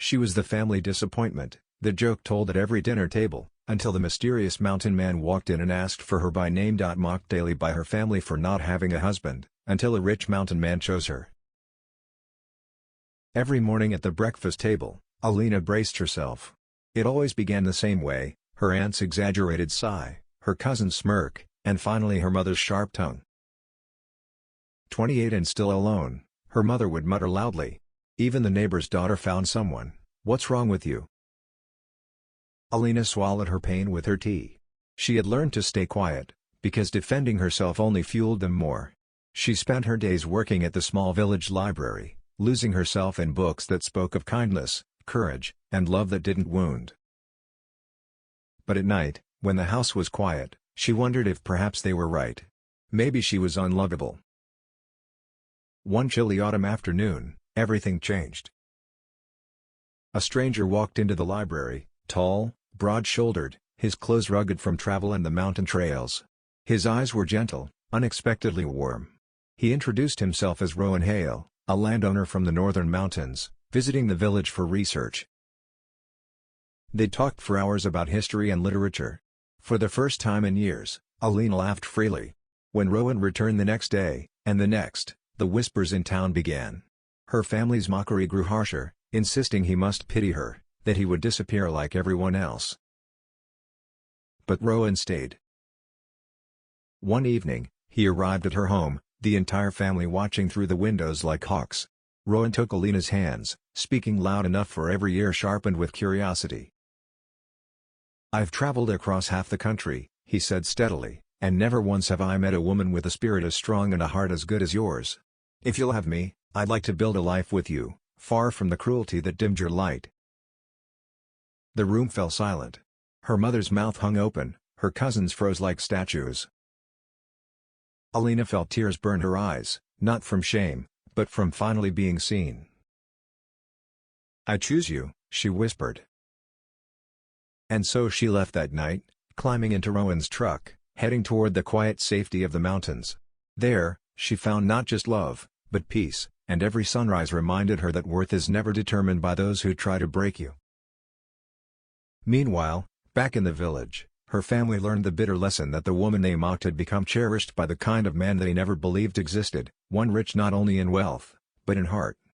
She was the family disappointment, the joke told at every dinner table, until the mysterious mountain man walked in and asked for her by name. Mocked daily by her family for not having a husband, until a rich mountain man chose her. Every morning at the breakfast table, Alina braced herself. It always began the same way, her aunt's exaggerated sigh, her cousin's smirk, and finally her mother's sharp tongue. 28 and still alone, her mother would mutter loudly. Even the neighbor's daughter found someone. What's wrong with you? Alina swallowed her pain with her tea. She had learned to stay quiet, because defending herself only fueled them more. She spent her days working at the small village library, losing herself in books that spoke of kindness, courage, and love that didn't wound. But at night, when the house was quiet, she wondered if perhaps they were right. Maybe she was unlovable. One chilly autumn afternoon, everything changed. A stranger walked into the library, tall, broad-shouldered, his clothes rugged from travel and the mountain trails. His eyes were gentle, unexpectedly warm. He introduced himself as Rowan Hale, a landowner from the northern mountains, visiting the village for research. They talked for hours about history and literature. For the first time in years, Alina laughed freely. When Rowan returned the next day, and the next, the whispers in town began. Her family's mockery grew harsher, insisting he must pity her, that he would disappear like everyone else. But Rowan stayed. One evening, he arrived at her home, the entire family watching through the windows like hawks. Rowan took Alina's hands, speaking loud enough for every ear sharpened with curiosity. "I've traveled across half the country," he said steadily, "and never once have I met a woman with a spirit as strong and a heart as good as yours. If you'll have me, I'd like to build a life with you, far from the cruelty that dimmed your light." The room fell silent. Her mother's mouth hung open, her cousins froze like statues. Alina felt tears burn her eyes, not from shame, but from finally being seen. "I choose you," she whispered. And so she left that night, climbing into Rowan's truck, heading toward the quiet safety of the mountains. There, she found not just love, but peace, and every sunrise reminded her that worth is never determined by those who try to break you. Meanwhile, back in the village, her family learned the bitter lesson that the woman they mocked had become cherished by the kind of man they never believed existed, one rich not only in wealth, but in heart.